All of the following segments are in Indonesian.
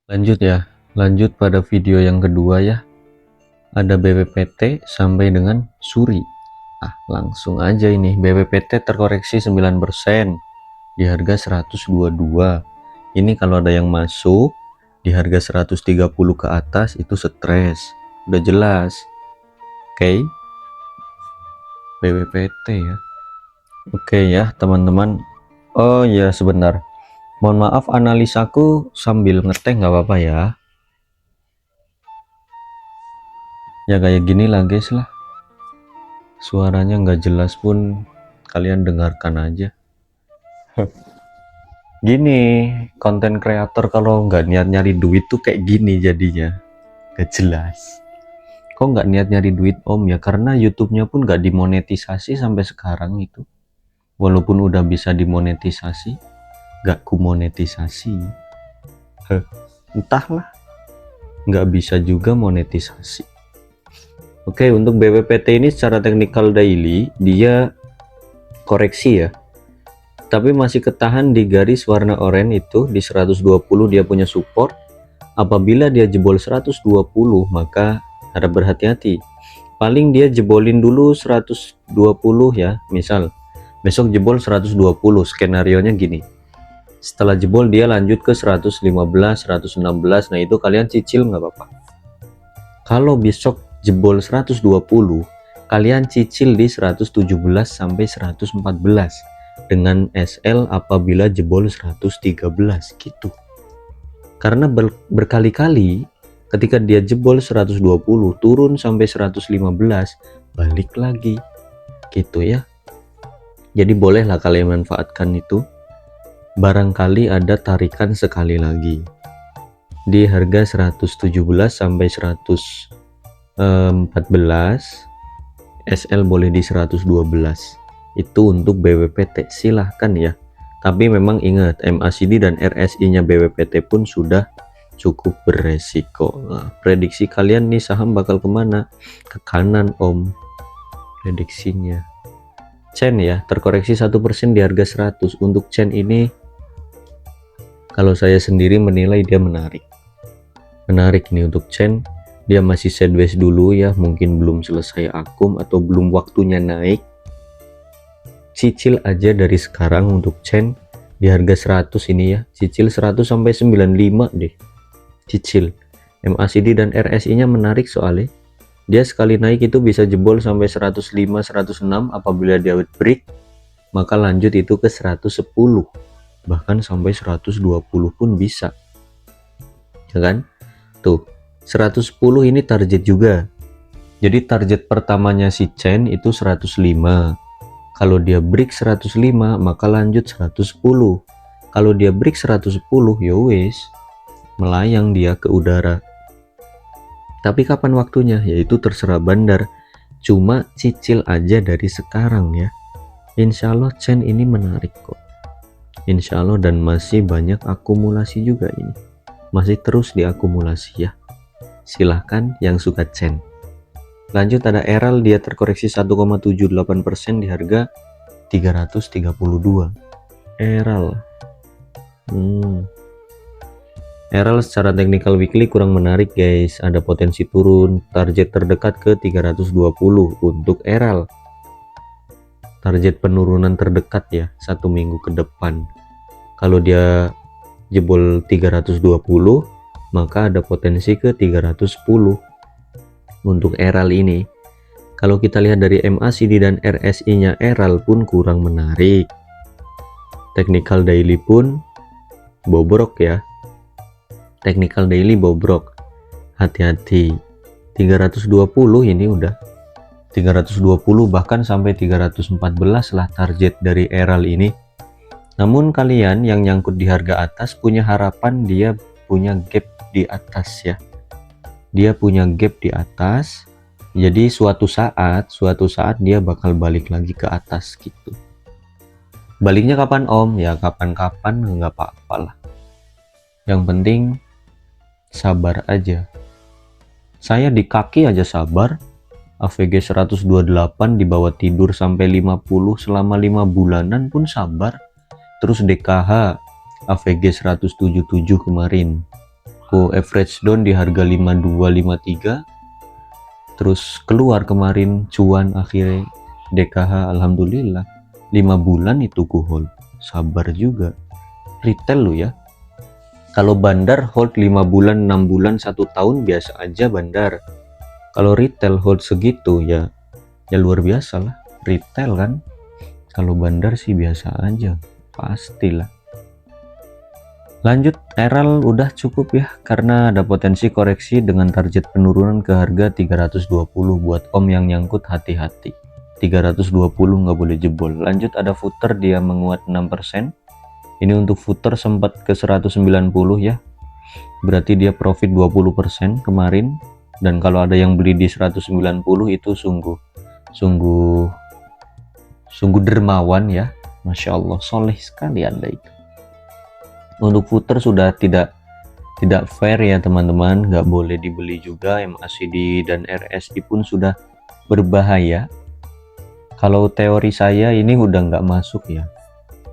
Lanjut ya, lanjut pada video yang kedua ya. Ada BPPT sampai dengan Suri. Langsung aja ini. BPPT terkoreksi 9% di harga 122. Ini kalau ada yang masuk di harga 130 ke atas itu stres. Udah jelas. Oke. BPPT ya. Oke ya, teman-teman. Oh ya, sebentar. Mohon maaf, analisaku sambil ngeteh nggak apa-apa ya. Ya kayak gini lah guys lah. Suaranya nggak jelas pun kalian dengarkan aja. Gini, konten kreator kalau nggak niat nyari duit tuh kayak gini jadinya. Nggak jelas. Kok nggak niat nyari duit om ya? Karena YouTube-nya pun nggak dimonetisasi sampai sekarang itu. Walaupun udah bisa dimonetisasi, nggak kumonetisasi. Entahlah, nggak bisa juga monetisasi. Oke, untuk BPPT ini secara technical daily dia koreksi ya, tapi masih ketahan di garis warna oranye itu di 120. Dia punya support. Apabila dia jebol 120 maka harap berhati-hati, paling dia jebolin dulu 120 ya. Misal besok jebol 120, skenario nya gini, setelah jebol dia lanjut ke 115 116. Nah itu kalian cicil nggak apa-apa. Kalau besok jebol 120 kalian cicil di 117 sampai 114 dengan SL apabila jebol 113 gitu. Karena berkali-kali ketika dia jebol 120 turun sampai 115 balik lagi gitu ya. Jadi bolehlah kalian manfaatkan itu. Barangkali ada tarikan sekali lagi di harga 117 sampai 114, SL boleh di 112. Itu untuk BPPT, silahkan ya. Tapi memang ingat, MACD dan RSI nya BPPT pun sudah cukup beresiko. Nah, prediksi kalian nih saham bakal kemana? Ke kanan om prediksinya. Chen ya, terkoreksi 1% di harga 100. Untuk Chen ini kalau saya sendiri menilai dia menarik nih untuk Chen. Dia masih sideways dulu ya, mungkin belum selesai akum atau belum waktunya naik. Cicil aja dari sekarang untuk Chen di harga 100 ini ya, cicil 100 sampai 95 deh, cicil. MACD dan RSI nya menarik soalnya dia sekali naik itu bisa jebol sampai 105 106. Apabila dia break maka lanjut itu ke 110, bahkan sampai 120 pun bisa ya kan. Tuh 110 ini target juga. Jadi target pertamanya si Chen itu 105. Kalau dia break 105 maka lanjut 110. Kalau dia break 110 ya wes melayang dia ke udara. Tapi kapan waktunya? Yaitu terserah bandar. Cuma cicil aja dari sekarang ya. Insya Allah Chen ini menarik kok. Insya Allah, dan masih banyak akumulasi juga ini. Masih terus diakumulasi ya. Silahkan yang suka Chen. Lanjut ada Eral, dia terkoreksi 1,78% di harga 332. Eral. Eral secara technical weekly kurang menarik guys, ada potensi turun. Target terdekat ke 320 untuk Eral. Target penurunan terdekat ya, 1 minggu ke depan. Kalau dia jebol 320 maka ada potensi ke 310 untuk Eral ini. Kalau kita lihat dari MACD dan RSI nya Eral pun kurang menarik. Technical daily pun bobrok ya. Technical daily bobrok, hati-hati. 320 ini udah 320 bahkan sampai 314 lah target dari Eral ini. Namun kalian yang nyangkut di harga atas punya harapan dia punya gap di atas ya. Dia punya gap di atas. Jadi suatu saat dia bakal balik lagi ke atas gitu. Baliknya kapan om? Ya kapan-kapan nggak apa-apa lah. Yang penting sabar aja. Saya di kaki aja sabar. AVG 128 dibawa tidur sampai 50 selama 5 bulanan pun sabar. Terus DKH AVG 177 kemarin average down di harga 5253, terus keluar kemarin cuan akhirnya DKH. Alhamdulillah 5 bulan itu ku hold, sabar juga retail lo ya. Kalau bandar hold 5 bulan, 6 bulan, 1 tahun biasa aja bandar. Kalau retail hold segitu ya luar biasa lah retail kan. Kalau bandar sih biasa aja pastilah. Lanjut, Eral udah cukup ya, karena ada potensi koreksi dengan target penurunan ke harga 320. Buat Om yang nyangkut hati-hati, 320 nggak boleh jebol. Lanjut, ada footer, dia menguat 6%. Ini untuk footer sempat ke 190 ya, berarti dia profit 20% kemarin. Dan kalau ada yang beli di 190 itu sungguh dermawan ya, Masya Allah, soleh sekali Anda itu. Untuk footer sudah tidak fair ya teman-teman, nggak boleh dibeli juga. MACD dan RSI pun sudah berbahaya. Kalau teori saya ini udah nggak masuk ya.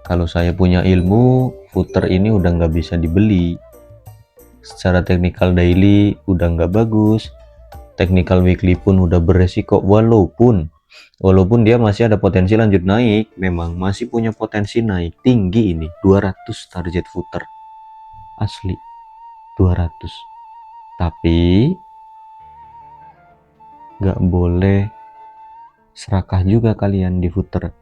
Kalau saya punya ilmu, footer ini udah nggak bisa dibeli. Secara technical daily udah nggak bagus, technical weekly pun udah beresiko. Walaupun dia masih ada potensi lanjut naik, memang masih punya potensi naik tinggi ini, 200 target footer asli 200. Tapi nggak boleh serakah juga kalian di footer,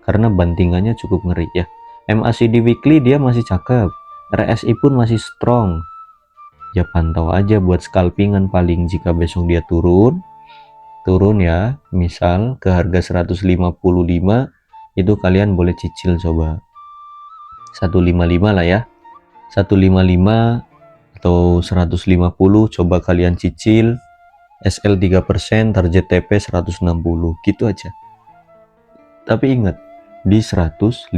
karena bantingannya cukup ngeri ya. MACD weekly dia masih cakep, RSI pun masih strong ya, pantau aja buat scalpingan. Paling jika besok dia turun ya, misal ke harga 155, itu kalian boleh cicil coba 155 lah ya, 155 atau 150 coba kalian cicil. SL 3%, target TP 160 gitu aja. Tapi ingat di 155.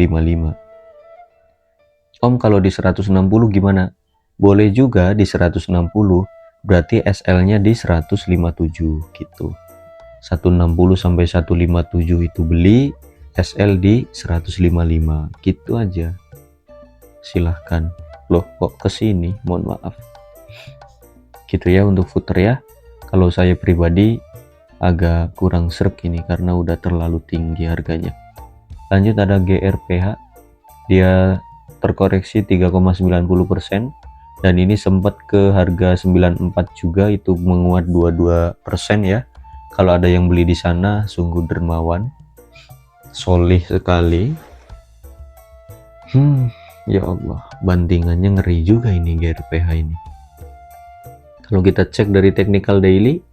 Om kalau di 160 gimana? Boleh juga di 160, berarti SL nya di 157 gitu. 160 sampai 157 itu beli, SL di 155 gitu aja. Silahkan. Loh kok kesini, mohon maaf. Gitu ya untuk footer ya. Kalau saya pribadi agak kurang serk ini karena udah terlalu tinggi harganya. Lanjut, ada GRPH, dia terkoreksi 3,90%, dan ini sempat ke harga 94 juga, itu menguat 22% ya. Kalau ada yang beli di sana sungguh dermawan, solih sekali. Ya Allah, bantingannya ngeri juga ini GRPH ini. Kalau kita cek dari technical daily,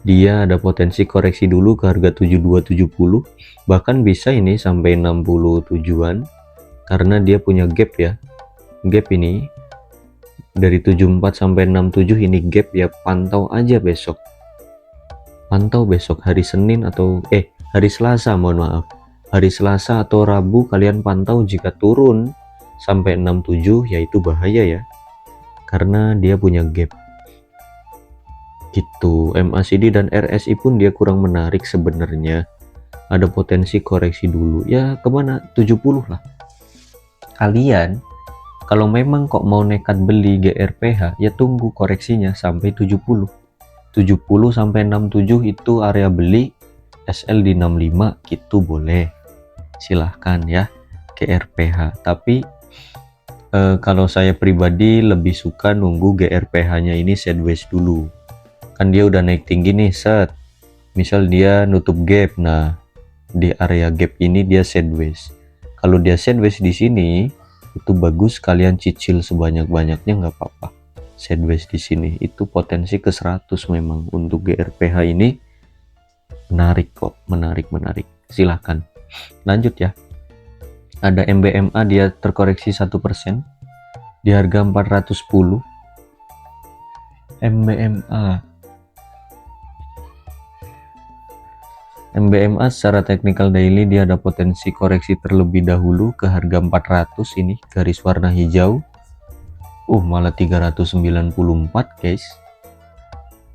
dia ada potensi koreksi dulu ke harga 7270, bahkan bisa ini sampai 67-an, karena dia punya gap ya. Gap ini dari 74 sampai 67 ini gap ya, pantau aja besok. Pantau besok hari Senin atau hari Selasa, mohon maaf. Hari Selasa atau Rabu kalian pantau, jika turun sampai 67 yaitu bahaya ya, karena dia punya gap gitu. MACD dan RSI pun dia kurang menarik sebenarnya, ada potensi koreksi dulu ya, kemana 70 lah. Kalian kalau memang kok mau nekat beli GRPH ya tunggu koreksinya sampai 70 sampai 67 itu area beli. SL di 65 gitu boleh, silahkan ya GRPH. Tapi kalau saya pribadi lebih suka nunggu GRPH nya ini sideways dulu, kan dia udah naik tinggi nih, set misal dia nutup gap, nah di area gap ini dia sideways. Kalau dia sideways di sini itu bagus, kalian cicil sebanyak-banyaknya nggak apa-apa. Sideways di sini itu potensi ke 100 memang. Untuk GRPH ini menarik kok, menarik. Silahkan. Lanjut ya, ada MBMA, dia terkoreksi 1% di harga 410. MBMA secara technical daily dia ada potensi koreksi terlebih dahulu ke harga 400, ini garis warna hijau. Malah 394 guys.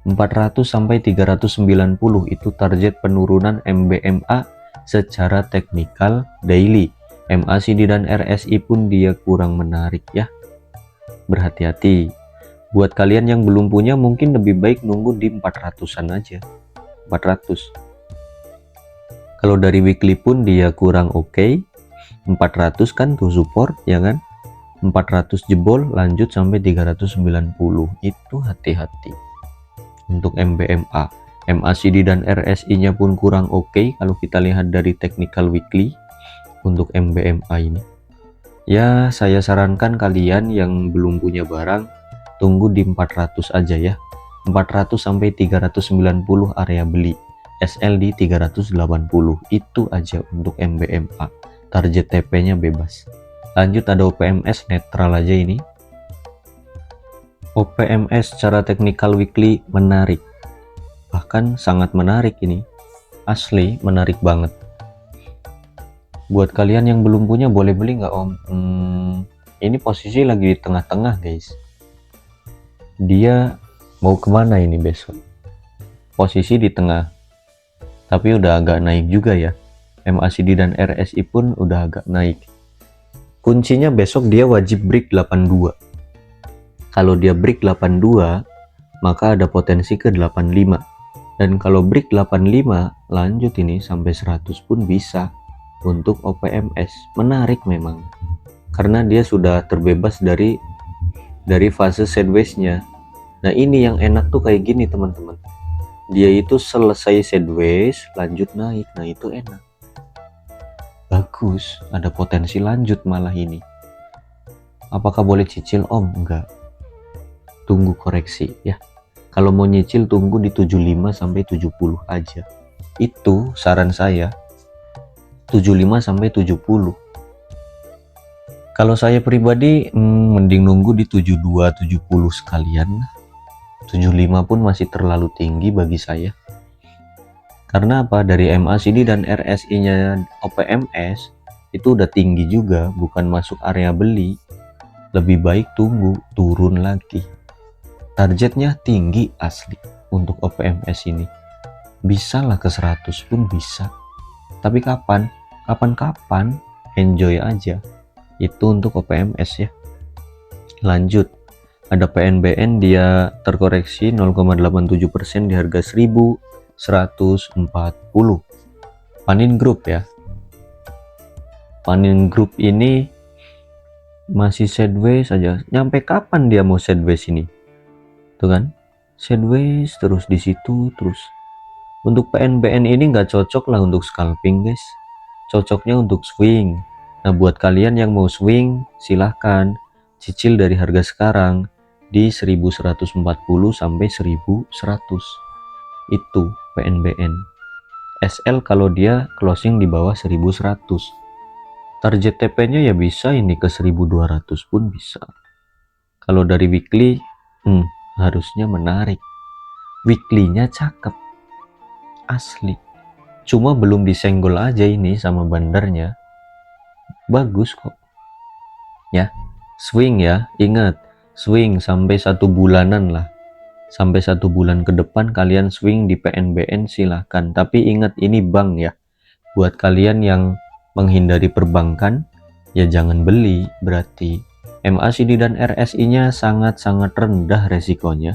400 sampai 390 itu target penurunan MBMA secara technical daily. MACD dan RSI pun dia kurang menarik ya, berhati-hati. Buat kalian yang belum punya mungkin lebih baik nunggu di 400-an aja. 400. Kalau dari weekly pun dia kurang oke. 400 kan tuh support ya kan. 400 jebol lanjut sampai 390. Itu hati-hati. Untuk MBMA, MACD dan RSI nya pun kurang oke kalau kita lihat dari technical weekly. Untuk MBMA ini ya, saya sarankan kalian yang belum punya barang tunggu di 400 aja ya. 400 sampai 390 area beli, SL di 380. Itu aja untuk MBMA. Target TP nya bebas. Lanjut ada OPMS netral aja ini. OPMS secara technical weekly menarik, bahkan sangat menarik ini, asli menarik banget. Buat kalian yang belum punya boleh beli nggak om? Ini posisi lagi di tengah-tengah guys. Dia mau kemana ini besok? Posisi di tengah, tapi udah agak naik juga ya. MACD dan RSI pun udah agak naik. Kuncinya besok dia wajib break 82. Kalau dia break 82, maka ada potensi ke 85. Dan kalau break 85, lanjut ini sampai 100 pun bisa. Untuk OPMS menarik memang, karena dia sudah terbebas dari fase sideways nya. Nah ini yang enak tuh kayak gini teman-teman, dia itu selesai sideways lanjut naik. Nah itu enak, bagus, ada potensi lanjut malah ini. Apakah boleh cicil om? Enggak, tunggu koreksi ya. Kalau mau nyicil tunggu di 75 sampai 70 aja, itu saran saya. 75 sampai 70. Kalau saya pribadi mending nunggu di 72 70 sekalian. 75 pun masih terlalu tinggi bagi saya. Karena apa? Dari MACD dan RSI-nya OPMS itu udah tinggi juga, bukan masuk area beli. Lebih baik tunggu turun lagi. Targetnya tinggi asli untuk OPMS ini. Bisa lah ke 100 pun bisa. Tapi kapan? Kapan-kapan, enjoy aja. Itu untuk OPMS ya. Lanjut, ada PNBN, dia terkoreksi 0,87% di harga 1140. Panin Group ya. Panin Group ini masih sideways saja. Nyampe kapan dia mau sideways ini? Tuh kan, sideways terus di situ terus. Untuk PNBN ini nggak cocok lah untuk scalping guys, cocoknya untuk swing. Nah buat kalian yang mau swing silahkan cicil dari harga sekarang di 1140 sampai 1100. Itu PNBN. SL kalau dia closing di bawah 1100. Target TP nya ya bisa ini ke 1200 pun bisa. Kalau dari weekly harusnya menarik. Weekly nya cakep asli, cuma belum disenggol aja ini sama bandarnya. Bagus kok ya. Swing ya, ingat swing sampai 1 bulanan lah, sampai 1 bulan ke depan kalian swing di PNBN silahkan. Tapi ingat ini bank ya, buat kalian yang menghindari perbankan ya jangan beli. Berarti MACD dan RSI nya sangat-sangat rendah resikonya.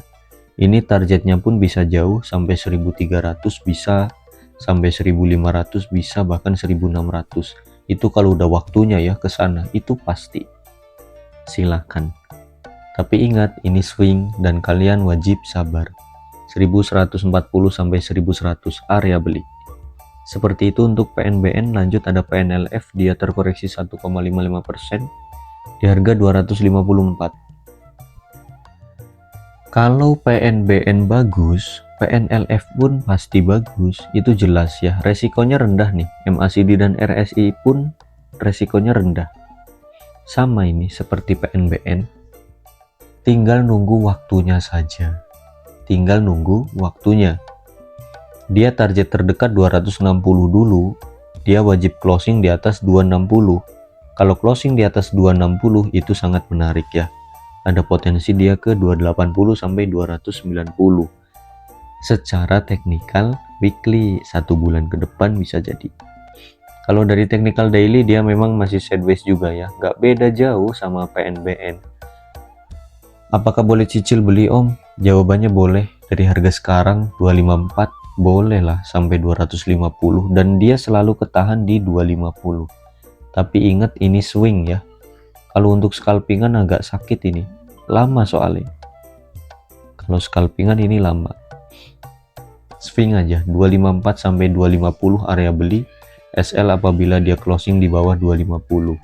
Ini targetnya pun bisa jauh, sampai 1300 bisa, sampai 1500 bisa, bahkan 1600. Itu kalau udah waktunya ya ke sana, itu pasti. Silakan. Tapi ingat ini swing dan kalian wajib sabar. 1140 sampai 1100 area beli. Seperti itu untuk PNBN. Lanjut ada PNLF, dia terkoreksi 1,55% di harga 254. Kalau PNBN bagus, PNLF pun pasti bagus, itu jelas ya. Resikonya rendah nih, MACD dan RSI pun resikonya rendah. Sama ini seperti PNBN, tinggal nunggu waktunya saja. Tinggal nunggu waktunya. Dia target terdekat 260 dulu, dia wajib closing di atas 260. Kalau closing di atas 260 itu sangat menarik ya. Ada potensi dia ke 280 sampai 290. Secara teknikal weekly 1 bulan ke depan bisa jadi. Kalau dari technical daily dia memang masih sideways juga ya, nggak beda jauh sama PNBN. Apakah boleh cicil beli Om? Jawabannya boleh. Dari harga sekarang 254 boleh lah sampai 250 dan dia selalu ketahan di 250. Tapi ingat ini swing ya. Kalau untuk scalpingan agak sakit ini. Lama soalnya. Kalau scalpingan ini lama. Swing aja 254 sampai 250 area beli. SL apabila dia closing di bawah 250.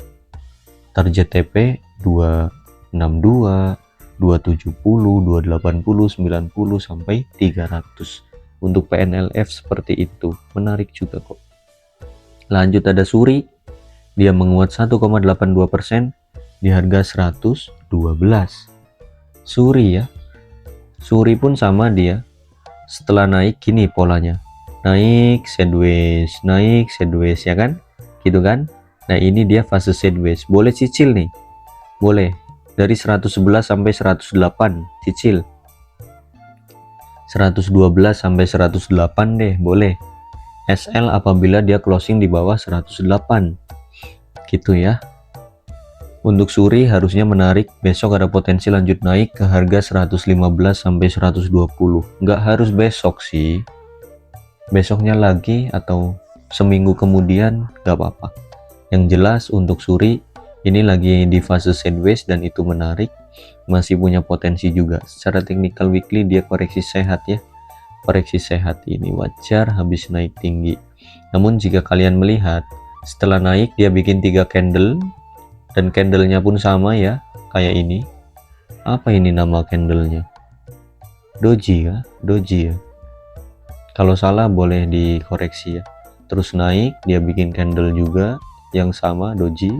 Target TP 262, 270, 280, 90 sampai 300. Untuk PNLF seperti itu, menarik juga kok. Lanjut ada Suri, dia menguat 1,82% di harga 112. Suri ya. Suri pun sama dia. Setelah naik gini polanya. Naik sideways ya kan? Gitu kan? Nah, ini dia fase sideways. Boleh cicil nih. Boleh. Dari 111 sampai 108 cicil. 112 sampai 108 deh, boleh. SL apabila dia closing di bawah 108. Gitu ya. Untuk Suri harusnya menarik, besok ada potensi lanjut naik ke harga 115 sampai 120. Nggak harus besok sih. Besoknya lagi atau seminggu kemudian nggak apa-apa. Yang jelas untuk Suri ini lagi di fase sideways dan itu menarik, masih punya potensi juga. Secara technical weekly dia koreksi sehat ya. Koreksi sehat ini wajar habis naik tinggi. Namun jika kalian melihat setelah naik dia bikin 3 candle dan candlenya pun sama ya kayak ini. Apa ini nama candlenya? Doji ya, doji ya. Kalau salah boleh dikoreksi ya. Terus naik dia bikin candle juga yang sama doji,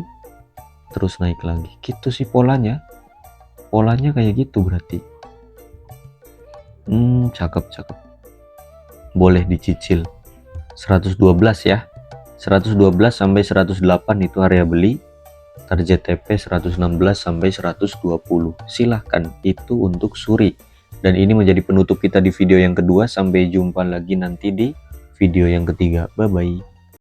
terus naik lagi. Gitu sih polanya kayak gitu berarti. Cakep. Boleh dicicil. 112 ya. 112 sampai 108 itu area beli. Target TP 116 sampai 120. Silahkan, itu untuk Suri. Dan ini menjadi penutup kita di video yang kedua. Sampai jumpa lagi nanti di video yang ketiga. Bye bye.